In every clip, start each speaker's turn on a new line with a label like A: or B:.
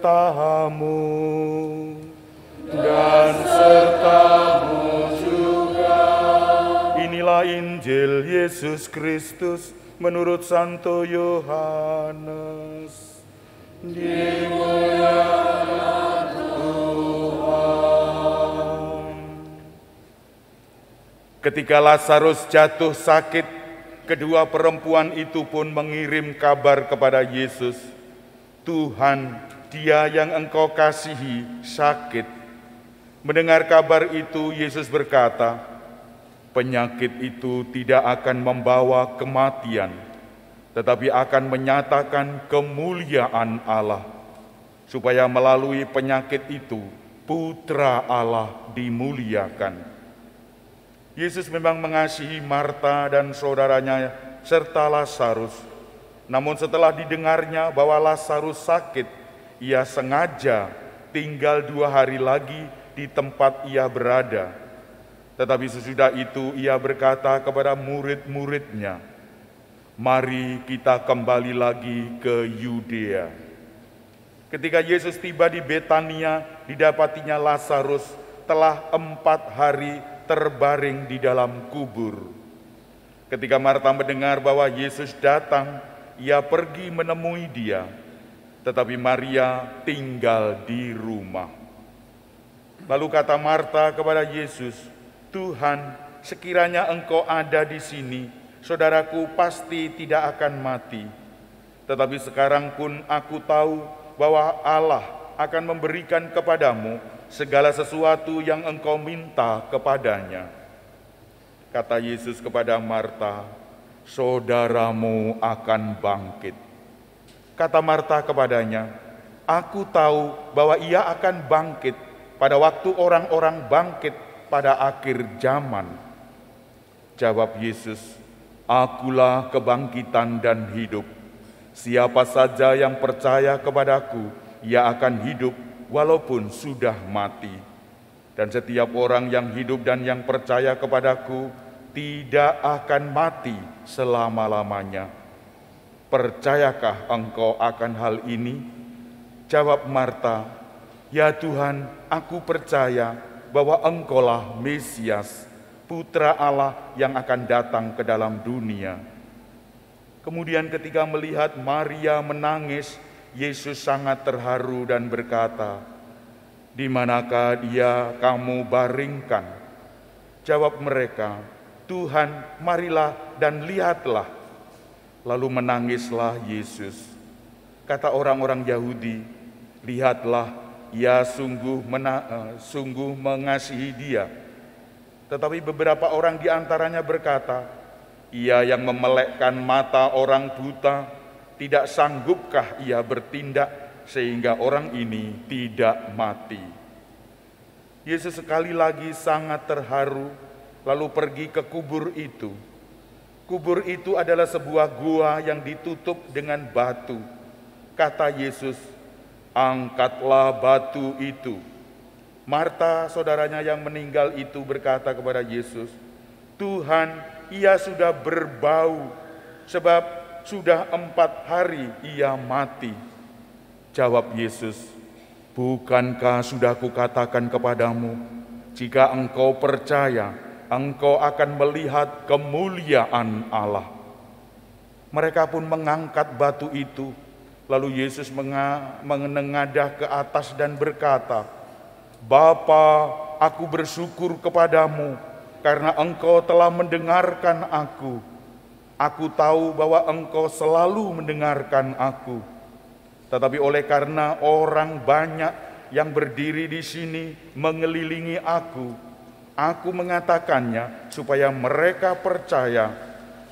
A: sertamu dan sertamu juga. Inilah Injil Yesus Kristus menurut Santo Yohanes. Dimuliakan Tuhan. Ketika Lazarus jatuh sakit, kedua perempuan itu pun mengirim kabar kepada Yesus, "Tuhan, dia yang Engkau kasihi sakit." Mendengar kabar itu, Yesus berkata, "Penyakit itu tidak akan membawa kematian, tetapi akan menyatakan kemuliaan Allah, supaya melalui penyakit itu Putra Allah dimuliakan." Yesus memang mengasihi Marta dan saudaranya serta Lazarus. Namun setelah didengarnya bahwa Lazarus sakit, ia sengaja tinggal 2 hari lagi di tempat ia berada. Tetapi sesudah itu ia berkata kepada murid-muridnya, "Mari kita kembali lagi ke Yudea." Ketika Yesus tiba di Betania, didapatinya Lazarus telah 4 hari terbaring di dalam kubur. Ketika Marta mendengar bahwa Yesus datang, ia pergi menemui dia, tetapi Maria tinggal di rumah. Lalu kata Marta kepada Yesus, "Tuhan, sekiranya Engkau ada di sini, saudaraku pasti tidak akan mati. Tetapi sekarang pun aku tahu bahwa Allah akan memberikan kepadamu segala sesuatu yang engkau minta kepadanya." Kata Yesus kepada Marta, "Saudaramu akan bangkit." Kata Marta kepadanya, "Aku tahu bahwa ia akan bangkit pada waktu orang-orang bangkit pada akhir zaman." Jawab Yesus, "Akulah kebangkitan dan hidup. Siapa saja yang percaya kepadaku, ia akan hidup walaupun sudah mati. Dan setiap orang yang hidup dan yang percaya kepadaku tidak akan mati selama-lamanya. Percayakah engkau akan hal ini?" Jawab Marta, "Ya Tuhan, aku percaya bahwa Engkaulah Mesias, Putra Allah yang akan datang ke dalam dunia." Kemudian ketika melihat Maria menangis, Yesus sangat terharu dan berkata, "Di manakah dia kamu baringkan?" Jawab mereka, "Tuhan, marilah dan lihatlah." Lalu menangislah Yesus. Kata orang-orang Yahudi, "Lihatlah, ia sungguh mengasihi dia." Tetapi beberapa orang di antaranya berkata, "Ia yang memelekkan mata orang buta, tidak sanggupkah ia bertindak sehingga orang ini tidak mati?" Yesus sekali lagi sangat terharu, lalu pergi ke kubur itu. Kubur itu adalah sebuah gua yang ditutup dengan batu. Kata Yesus, "Angkatlah batu itu." Marta, saudaranya yang meninggal itu, berkata kepada Yesus, "Tuhan, ia sudah berbau, sebab sudah 4 hari ia mati." Jawab Yesus, "Bukankah sudah kukatakan kepadamu, jika engkau percaya, engkau akan melihat kemuliaan Allah?" Mereka pun mengangkat batu itu. Lalu Yesus menengadah ke atas dan berkata, "Bapa, aku bersyukur kepadamu karena engkau telah mendengarkan aku. Aku tahu bahwa engkau selalu mendengarkan aku. Tetapi oleh karena orang banyak yang berdiri di sini mengelilingi aku mengatakannya supaya mereka percaya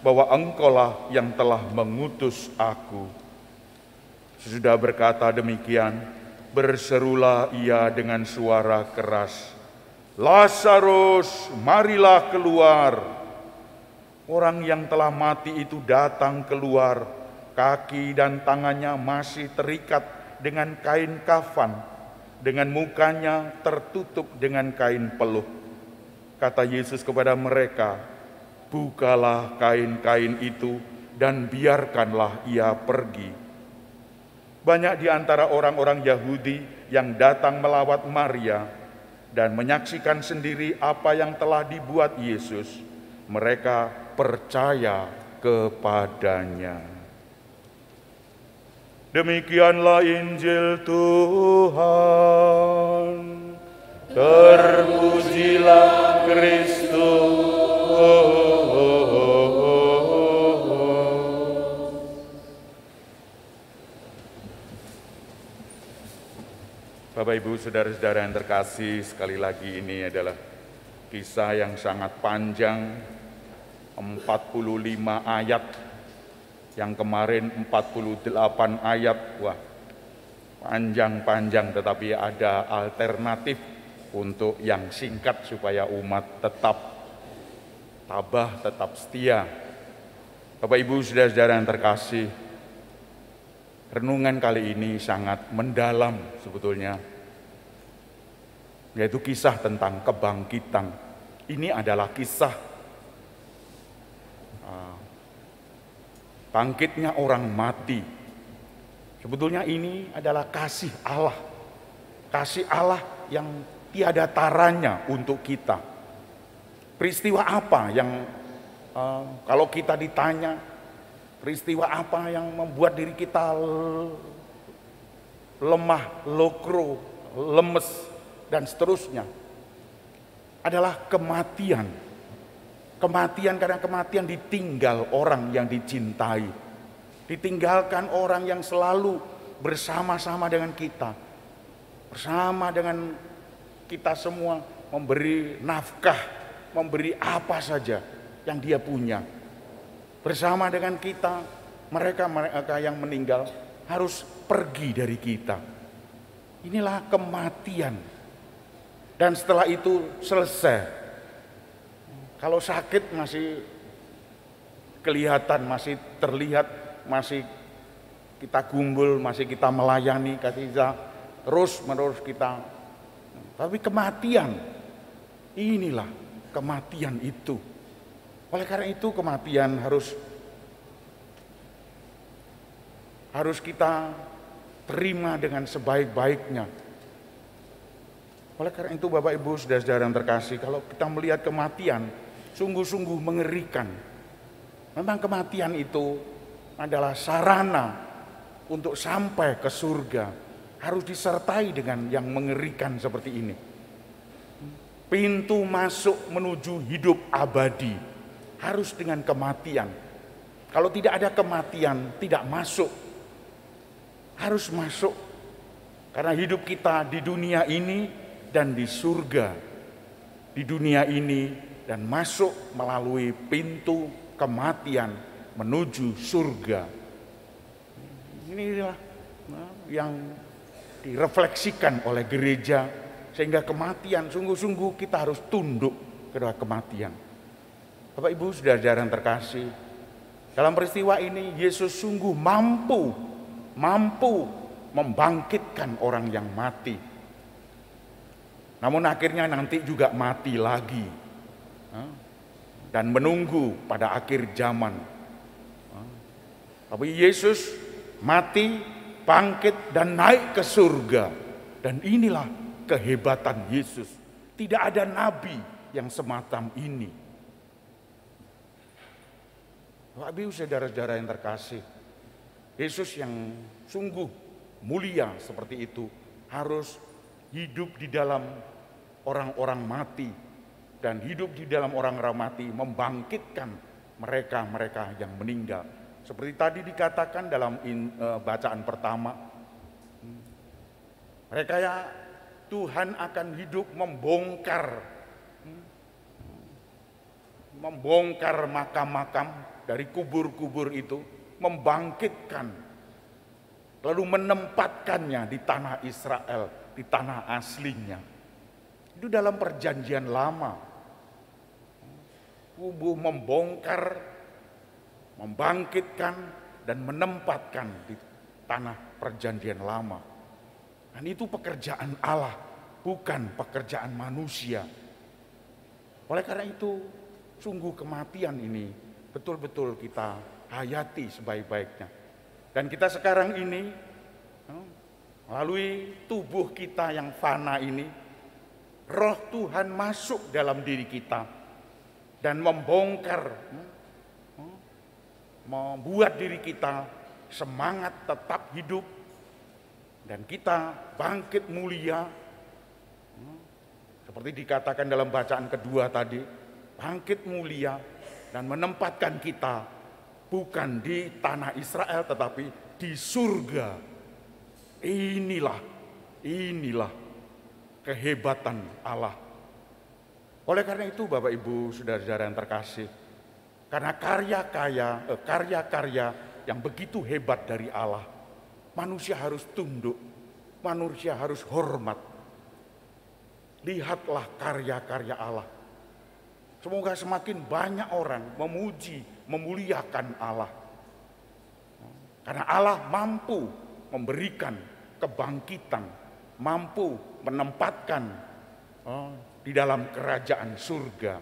A: bahwa engkaulah yang telah mengutus aku." Sesudah berkata demikian, berserulah ia dengan suara keras, "Lazarus, marilah keluar." Orang yang telah mati itu datang keluar, kaki dan tangannya masih terikat dengan kain kafan, dengan mukanya tertutup dengan kain peluh. Kata Yesus kepada mereka, "Bukalah kain-kain itu dan biarkanlah ia pergi." Banyak di antara orang-orang Yahudi yang datang melawat Maria dan menyaksikan sendiri apa yang telah dibuat Yesus. Mereka percaya kepadanya. Demikianlah Injil Tuhan. Terpujilah Kristus. Bapak Ibu saudara-saudara yang terkasih, sekali lagi ini adalah kisah yang sangat panjang, 45 ayat, yang kemarin 48 ayat, wah panjang-panjang, tetapi ada alternatif untuk yang singkat supaya umat tetap tabah, tetap setia. Bapak Ibu saudara-saudara yang terkasih, renungan kali ini sangat mendalam sebetulnya, yaitu kisah tentang kebangkitan. Ini adalah kisah bangkitnya orang mati. Sebetulnya ini adalah kasih Allah yang tiada taranya untuk kita. Peristiwa apa yang kalau kita ditanya, peristiwa apa yang membuat diri kita lemah, lokro, lemes, dan seterusnya, adalah kematian. Kematian karena kematian ditinggal orang yang dicintai. Ditinggalkan orang yang selalu bersama-sama dengan kita. Bersama dengan kita semua, memberi nafkah, memberi apa saja yang dia punya. Bersama dengan kita, mereka yang meninggal harus pergi dari kita. Inilah kematian. Dan setelah itu selesai. Kalau sakit masih kelihatan, masih terlihat, masih kita gumbul, masih kita melayani, kita terus menerus kita. Tapi kematian, inilah kematian itu. Oleh karena itu kematian harus kita terima dengan sebaik-baiknya. Oleh karena itu Bapak Ibu saudara-saudara yang terkasih, kalau kita melihat kematian, sungguh-sungguh mengerikan. Memang kematian itu adalah sarana untuk sampai ke surga. Harus disertai dengan yang mengerikan seperti ini. Pintu masuk menuju hidup abadi harus dengan kematian. Kalau tidak ada kematian, tidak masuk. Harus masuk. Karena hidup kita di dunia ini dan di surga. Di dunia ini dan masuk melalui pintu kematian menuju surga. Inilah yang direfleksikan oleh gereja, sehingga kematian sungguh-sungguh kita harus tunduk kepada kematian. Bapak Ibu saudara-saudara yang terkasih, dalam peristiwa ini Yesus sungguh mampu membangkitkan orang yang mati. Namun akhirnya nanti juga mati lagi. Dan menunggu pada akhir zaman. Tapi Yesus mati, bangkit, dan naik ke surga. Dan inilah kehebatan Yesus. Tidak ada nabi yang semacam ini. Bapak Ibu saudara-saudara yang terkasih, Yesus yang sungguh mulia seperti itu harus hidup di dalam orang-orang mati, dan hidup di dalam orang-orang mati membangkitkan mereka-mereka yang meninggal. Seperti tadi dikatakan dalam bacaan pertama, mereka ya Tuhan akan hidup membongkar makam-makam dari kubur-kubur itu, membangkitkan, lalu menempatkannya di tanah Israel, di tanah aslinya. Itu dalam perjanjian lama. Kubur membongkar, membangkitkan, dan menempatkan di tanah perjanjian lama. Dan itu pekerjaan Allah, bukan pekerjaan manusia. Oleh karena itu, sungguh kematian ini betul-betul kita hayati sebaik-baiknya. Dan kita sekarang ini Melalui tubuh kita yang fana ini, Roh Tuhan masuk dalam diri kita dan membongkar, membuat diri kita semangat tetap hidup, dan kita bangkit mulia. Seperti dikatakan dalam bacaan kedua tadi, bangkit mulia dan menempatkan kita bukan di tanah Israel tetapi di surga. Inilah kehebatan Allah. Oleh karena itu Bapak Ibu saudara-saudara yang terkasih, karena karya-karya yang begitu hebat dari Allah, manusia harus tunduk, manusia harus hormat. Lihatlah karya-karya Allah. Semoga semakin banyak orang memuji, memuliakan Allah. Karena Allah mampu memberikan kebangkitan, mampu menempatkan di dalam kerajaan surga.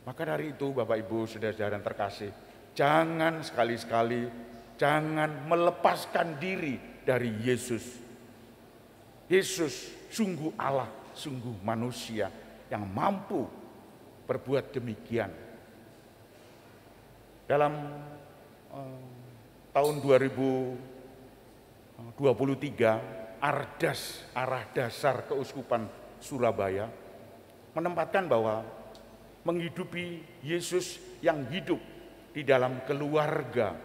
A: Maka dari itu Bapak Ibu saudara-saudara yang terkasih, jangan sekali-sekali jangan melepaskan diri dari Yesus. Yesus sungguh Allah, sungguh manusia yang mampu berbuat demikian. Dalam tahun 2023, Arah Dasar Keuskupan Surabaya menempatkan bahwa menghidupi Yesus yang hidup di dalam keluarga.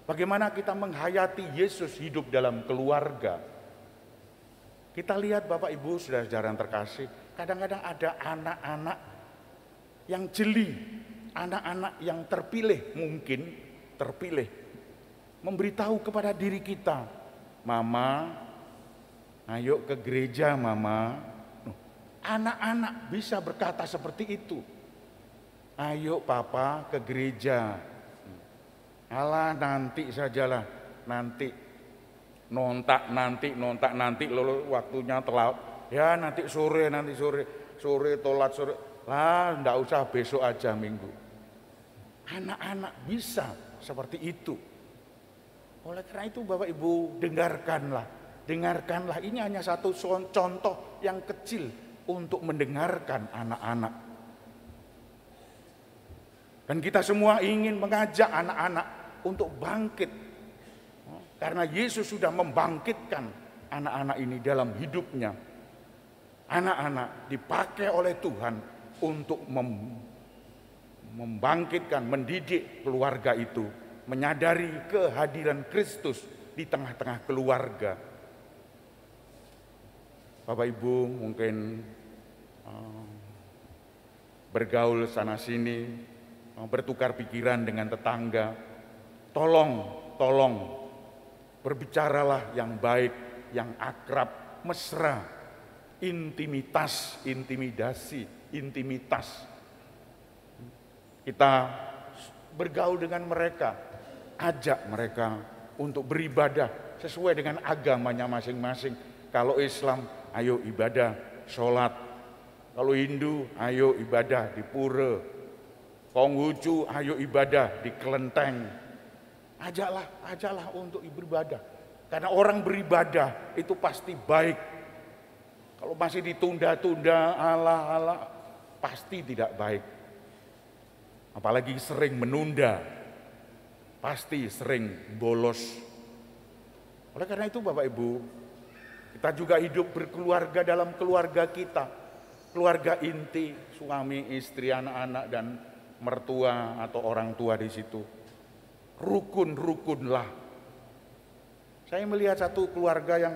A: Bagaimana kita menghayati Yesus hidup dalam keluarga? Kita lihat Bapak Ibu saudara-saudara yang terkasih, kadang-kadang ada anak-anak yang jeli, anak-anak yang terpilih, mungkin terpilih, memberitahu kepada diri kita, "Mama, ayo ke gereja Mama." Anak-anak bisa berkata seperti itu. "Ayo Papa ke gereja." Alah, nanti sajalah, nanti nontak nanti lalu waktunya telat. Ya nanti sore tolat sore. Lah, enggak usah besok aja Minggu. Anak-anak bisa seperti itu. Oleh karena itu Bapak Ibu, dengarkanlah. Ini hanya satu contoh yang kecil untuk mendengarkan anak-anak. Dan kita semua ingin mengajak anak-anak untuk bangkit. Karena Yesus sudah membangkitkan anak-anak ini dalam hidupnya. Anak-anak dipakai oleh Tuhan untuk membangkitkan, mendidik keluarga itu, menyadari kehadiran Kristus di tengah-tengah keluarga. Bapak Ibu mungkin bergaul sana sini, bertukar pikiran dengan tetangga. Tolong berbicaralah yang baik, yang akrab, mesra, intimitas. Kita bergaul dengan mereka, ajak mereka untuk beribadah sesuai dengan agamanya masing-masing. Kalau Islam, ayo ibadah, sholat. Kalau Hindu, ayo ibadah di pura. Konghucu, ayo ibadah di kelenteng. Ajaklah untuk beribadah. Karena orang beribadah itu pasti baik. Kalau masih ditunda-tunda, Allah, pasti tidak baik. Apalagi sering menunda, pasti sering bolos. Oleh karena itu Bapak Ibu, kita juga hidup berkeluarga dalam keluarga kita. Keluarga inti, suami, istri, anak-anak, dan mertua atau orang tua di situ. Rukun-rukunlah. Saya melihat satu keluarga yang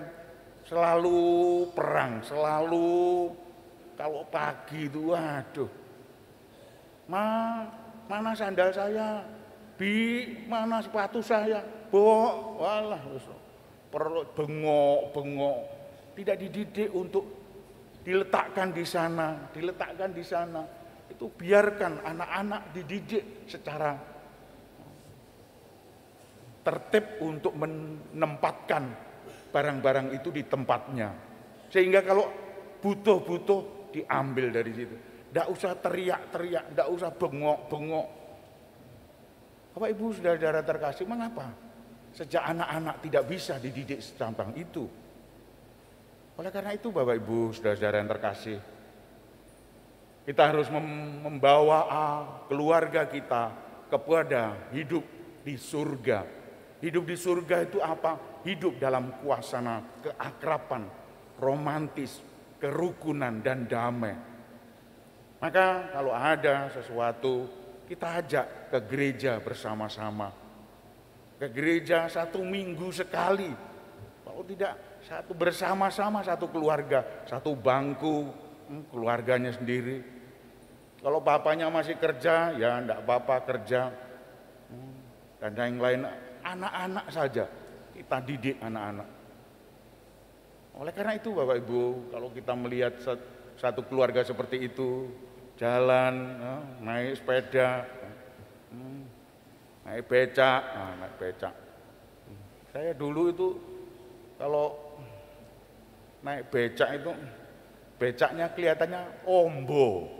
A: selalu perang, selalu kalau pagi itu, waduh, mana sandal saya, mana sepatu saya, walah, perlu bengok, tidak dididik untuk diletakkan di sana. Itu biarkan anak-anak dididik secara tertib untuk menempatkan barang-barang itu di tempatnya. Sehingga kalau butuh diambil dari situ. Tidak usah teriak-teriak, tidak usah bengok-bengok. Bapak Ibu saudara-saudara terkasih, mengapa? Sejak anak-anak tidak bisa dididik tentang itu. Oleh karena itu Bapak Ibu, saudara-saudara yang terkasih, kita harus membawa keluarga kita kepada hidup di surga. Hidup di surga itu apa? Hidup dalam suasana keakraban, romantis, kerukunan, dan damai. Maka kalau ada sesuatu, kita ajak ke gereja bersama-sama. Ke gereja 1 minggu sekali. Kalau tidak, satu bersama-sama, satu keluarga, satu bangku, keluarganya sendiri. Kalau bapaknya masih kerja, ya enggak apa-apa kerja. Dan yang lain, anak-anak saja, kita didik anak-anak. Oleh karena itu Bapak Ibu, kalau kita melihat satu keluarga seperti itu, jalan, naik sepeda, naik becak, naik becak. Saya dulu itu kalau naik becak itu, becaknya kelihatannya ombo.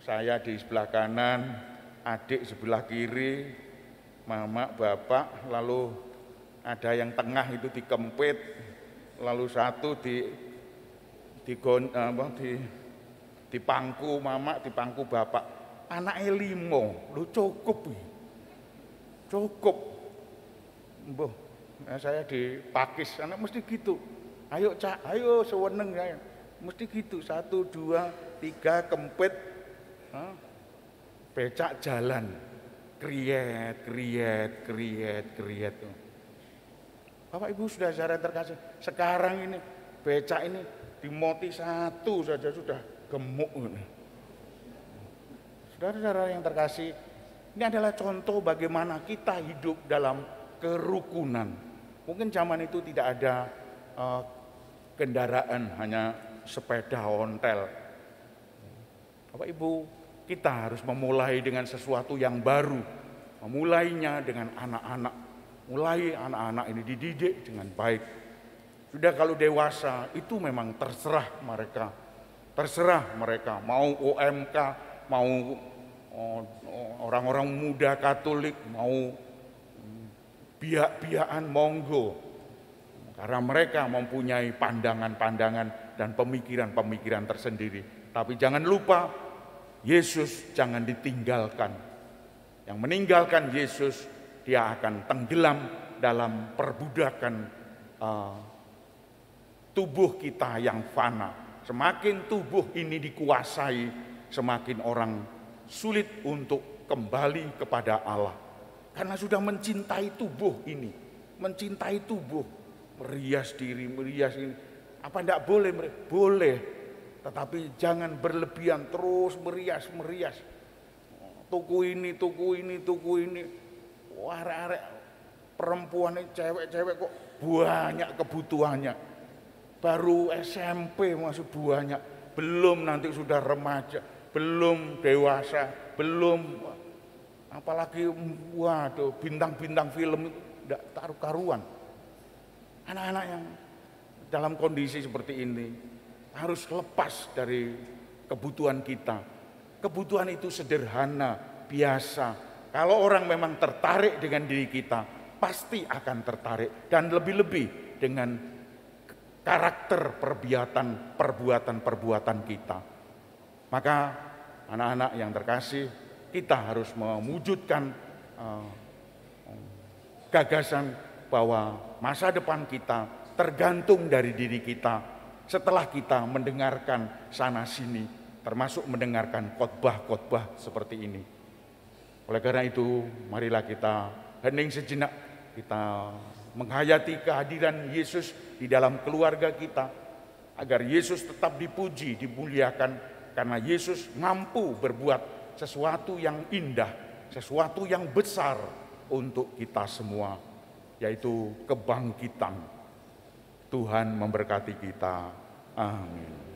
A: Saya di sebelah kanan, adik sebelah kiri, mama, bapak, lalu ada yang tengah itu dikempit, lalu satu di pangku mama, di pangku bapak. Anaknya 5, lu cukup. Mbah, saya dipakis, anak mesti gitu. Ayo Cak, ayo seweneng saya. Mesti gitu, 1, 2, 3 kempit, becak jalan, kriet. Bapak Ibu sudah saudara terkasih, sekarang ini becak ini dimoti 1 saja sudah gemuk. Saudara-saudara yang terkasih, ini adalah contoh bagaimana kita hidup dalam kerukunan. Mungkin zaman itu tidak ada kendaraan, hanya sepeda ontel. Bapak Ibu, kita harus memulai dengan sesuatu yang baru. Memulainya dengan anak-anak. Mulai anak-anak ini dididik dengan baik. Sudah kalau dewasa, itu memang terserah mereka. Terserah mereka, mau OMK, mau orang-orang muda Katolik, mau biak-biakan, monggo. Karena mereka mempunyai pandangan-pandangan dan pemikiran-pemikiran tersendiri. Tapi jangan lupa, Yesus jangan ditinggalkan. Yang meninggalkan Yesus, dia akan tenggelam dalam perbudakan tubuh kita yang fana. Semakin tubuh ini dikuasai, semakin orang sulit untuk kembali kepada Allah. Karena sudah mencintai tubuh ini, mencintai tubuh, merias diri, merias ini. Apa enggak boleh? Boleh, tetapi jangan berlebihan terus merias. Tuku ini. Arek-arek perempuan ini, cewek-cewek kok banyak kebutuhannya. Baru SMP masih banyak, belum nanti sudah remaja, belum dewasa, belum apalagi waduh bintang-bintang film itu tidak taruh karuan. Anak-anak yang dalam kondisi seperti ini harus lepas dari kebutuhan kita. Kebutuhan itu sederhana, biasa. Kalau orang memang tertarik dengan diri kita, pasti akan tertarik, dan lebih-lebih dengan karakter perbuatan kita. Maka anak-anak yang terkasih, kita harus mewujudkan gagasan bahwa masa depan kita tergantung dari diri kita setelah kita mendengarkan sana sini, termasuk mendengarkan khotbah-khotbah seperti ini. Oleh karena itu, marilah kita hening sejenak, kita menghayati kehadiran Yesus di dalam keluarga kita, agar Yesus tetap dipuji, dimuliakan, karena Yesus mampu berbuat sesuatu yang indah, sesuatu yang besar untuk kita semua, yaitu kebangkitan. Tuhan memberkati kita. Amin.